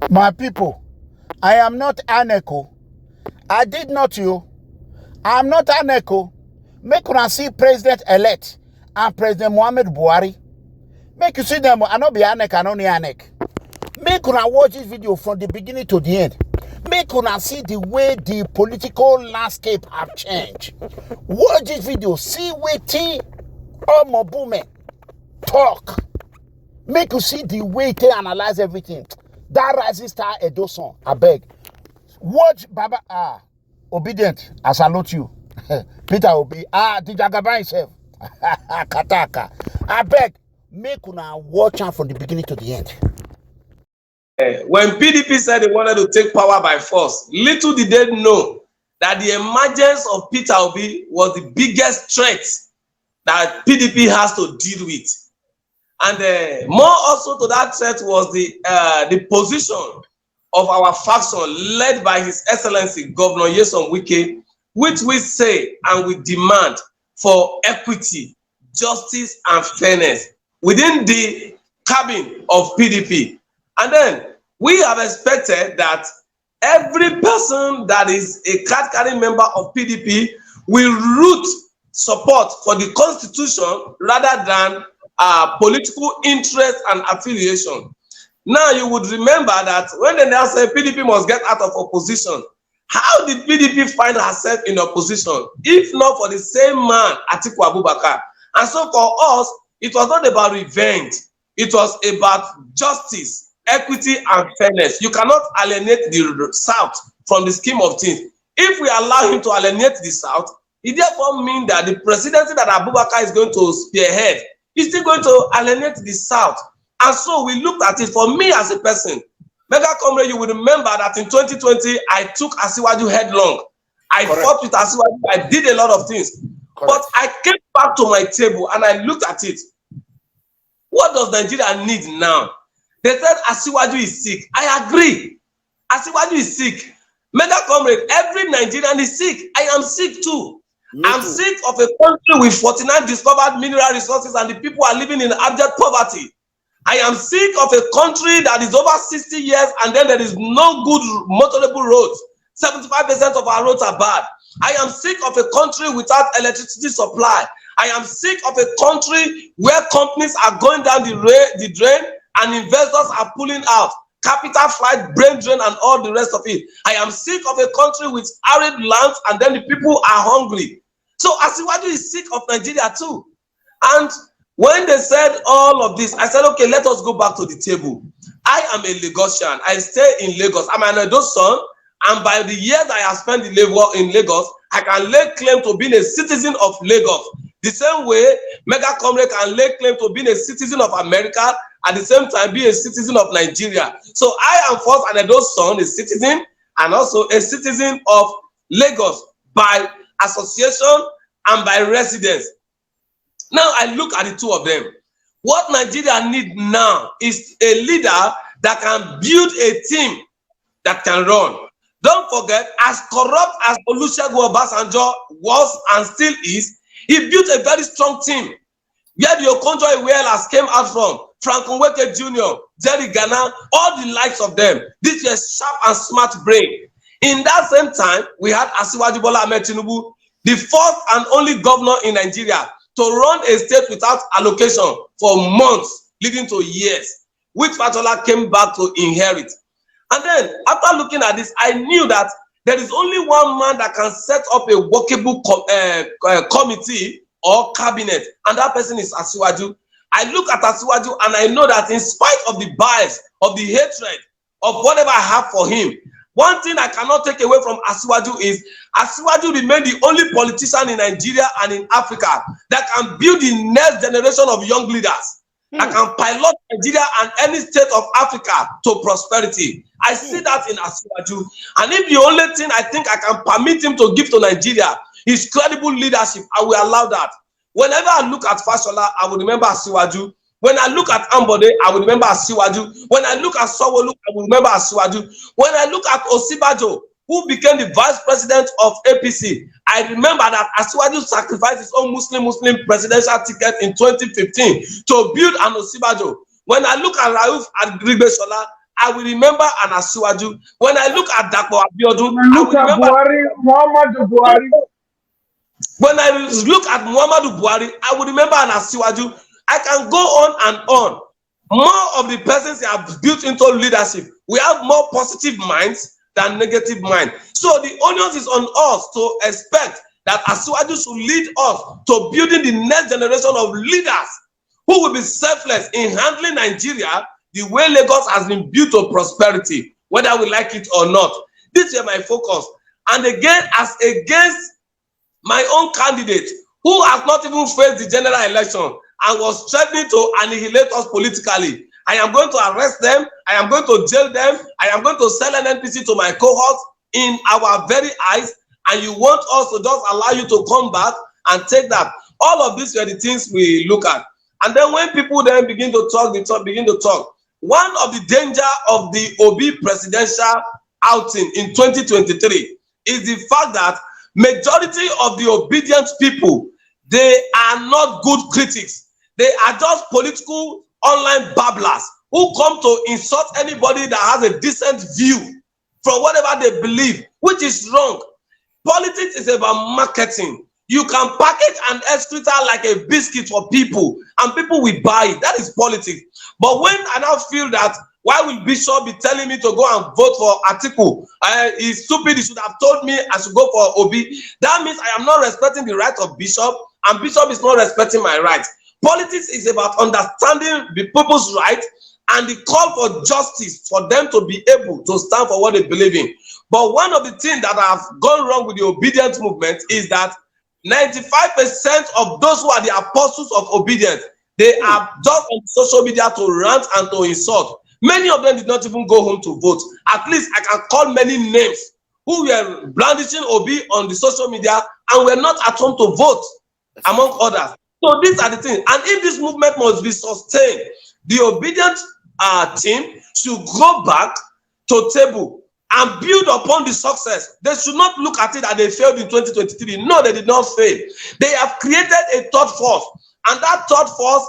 My people, I am not an echo. I did not you. I am not an echo. Make una see President-elect and President Muhammad Buhari. Make you see them. I not be Anek, I not Anek. Make una watch this video from the beginning to the end. Make una see the way the political landscape have changed. Watch this video. See wetin Omobume talk. Make you see the way they analyze everything. That rising star Edo song, I beg. Watch Baba obedient. I salute you. Peter Obi. The Jagaba himself. Kataka. I beg. Make una watch out from the beginning to the end. When PDP said they wanted to take power by force, little did they know that the emergence of Peter Obi was the biggest threat that PDP has to deal with. And more also to that threat was the position of our faction led by His Excellency Governor Nyesom Wike, which we say and we demand for equity, justice, and fairness within the cabin of PDP. And then we have expected that every person that is a card-carrying member of PDP will root support for the constitution rather than political interest and affiliation. Now you would remember that when they now say PDP must get out of opposition, how did PDP find herself in opposition if not for the same man, Atiku Abubakar? And so for us, it was not about revenge. It was about justice, equity, and fairness. You cannot alienate the South from the scheme of things. If we allow him to alienate the South, it therefore means that the presidency that Abubakar is going to spearhead is still going to alienate the South. And so we looked at it. For me as a person, Mega Comrade, you will remember that in 2020, I took Asiwaju headlong. I fought with Asiwaju. I did a lot of things. Correct. But I came back to my table and I looked at it. What does Nigeria need now? They said Asiwaju is sick. I agree. Asiwaju is sick. Mega Comrade, every Nigerian is sick. I am sick too. I'm sick of a country with 49 discovered mineral resources and the people are living in abject poverty. I am sick of a country that is over 60 years and then there is no good motorable roads. 75% of our roads are bad. I am sick of a country without electricity supply. I am sick of a country where companies are going down the drain and investors are pulling out. Capital flight, brain drain, and all the rest of it. I am sick of a country with arid lands and then the people are hungry. So Asiwaju is sick of Nigeria too. And when they said all of this, I said, okay, let us go back to the table. I am a Lagosian. I stay in Lagos. I'm an Edo son. And by the years I have spent in Lagos, I can lay claim to being a citizen of Lagos. The same way, Mega Comrade can lay claim to being a citizen of America, at the same time be a citizen of Nigeria. So I am first an Edo son, a citizen, and also a citizen of Lagos by association and by residence. Now I look at the two of them. What Nigeria needs now is a leader that can build a team that can run. Don't forget, as corrupt as Olusegun Obasanjo was and still is, he built a very strong team. Where the Okonjo-Iweala came out from, Frank Nweke Jr., Jerry Gana, all the likes of them. This was sharp and smart brain. In that same time, we had Asiwaju Bola AHMED Tinubu, the first and only governor in Nigeria to run a state without allocation for months, leading to years, which Fatola came back to inherit. And then, after looking at this, I knew that there is only one man that can set up a workable committee or cabinet, and that person is Asiwaju. I look at Asiwaju and I know that in spite of the bias, of the hatred, of whatever I have for him, one thing I cannot take away from Asiwaju is Asiwaju remains the only politician in Nigeria and in Africa that can build the next generation of young leaders that can pilot Nigeria and any state of Africa to prosperity. I see that in Asiwaju. And if the only thing I think I can permit him to give to Nigeria is credible leadership, I will allow that. Whenever I look at Fashola, I will remember Asiwaju. When I look at Ambode, I will remember Asiwaju. When I look at Sowolu, I will remember Asiwaju. When I look at Osibajo, who became the vice president of APC, I remember that Asiwaju sacrificed his own Muslim presidential ticket in 2015 to build an Osibajo. When I look at Rauf Arigbesola, I will remember an Asiwaju. When I look at Dapo Abiodun, I Look will at remember. Buhari, Muhammadu Buhari. When I look at Muhammadu Buhari, I will remember an Asiwaju. I can go on and on. More of the persons they have built into leadership, we have more positive minds than negative minds. So the onus is on us to expect that Asiwaju should lead us to building the next generation of leaders who will be selfless in handling Nigeria the way Lagos has been built to prosperity, whether we like it or not. This is my focus. And again, as against my own candidate, who has not even faced the general election and was threatening to annihilate us politically, I am going to arrest them, I am going to jail them, I am going to sell an NPC to my cohorts in our very eyes, and you want us to just allow you to come back and take that. All of these were the things we look at. And then when people then begin to talk, one of the danger of the Obi presidential outing in 2023 is the fact that majority of the obedient people, they are not good critics. They are just political online babblers who come to insult anybody that has a decent view from whatever they believe, which is wrong. Politics is about marketing. You can package an excreta like a biscuit for people, and people will buy it. That is politics. But when I now feel that, why will Bishop be telling me to go and vote for Atiku? He's stupid. He should have told me I should go for Obi. That means I am not respecting the right of Bishop, and Bishop is not respecting my rights. Politics is about understanding the people's right and the call for justice for them to be able to stand for what they believe in. But one of the things that have gone wrong with the obedience movement is that 95% of those who are the apostles of obedience, they are just on social media to rant and to insult. Many of them did not even go home to vote. At least I can call many names who were blandishing Obi on the social media and were not at home to vote, among others. So these are the things. And if this movement must be sustained, the obedient team should go back to table and build upon the success. They should not look at it that they failed in 2023. No, they did not fail. They have created a third force, and that third force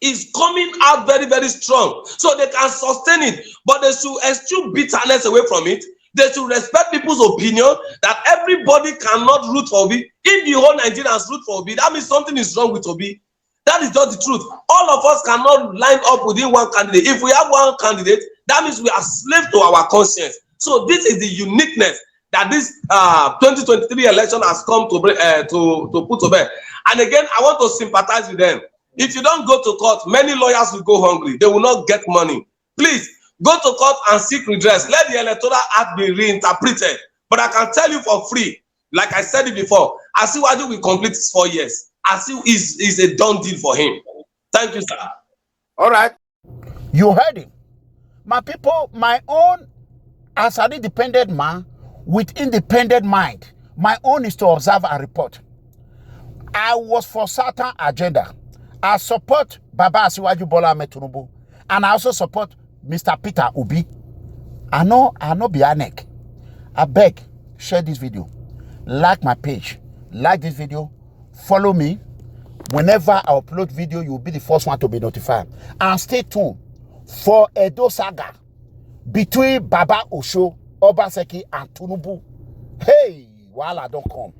is coming out very, very strong. So they can sustain it, but they should eschew bitterness away from it. They should respect people's opinion that everybody cannot root for Obi. If the whole Nigerians root for Obi, that means something is wrong with Obi. That is not the truth. All of us cannot line up within one candidate. If we have one candidate, that means we are slaves to our conscience. So this is the uniqueness that this 2023 election has come to put to bear. And again, I want to sympathize with them. If you don't go to court, many lawyers will go hungry. They will not get money. Please, go to court and seek redress. Let the electoral act be reinterpreted. But I can tell you for free, like I said it before, Asiwaju will complete his 4 years. Asiwaju is a done deal for him. Thank you, sir. All right. You heard him. My people, my own, as an independent man with independent mind, my own is to observe and report. I was for certain agenda. I support Baba Asiwaju Bola Tinubu, and I also support Mr. Peter Obi. I know be a neck. I beg, share this video, like my page, like this video, follow me. Whenever I upload video, you will be the first one to be notified. And stay tuned for Edo Saga between Baba Osho, Obaseki, and Tinubu. Hey, while I don't come.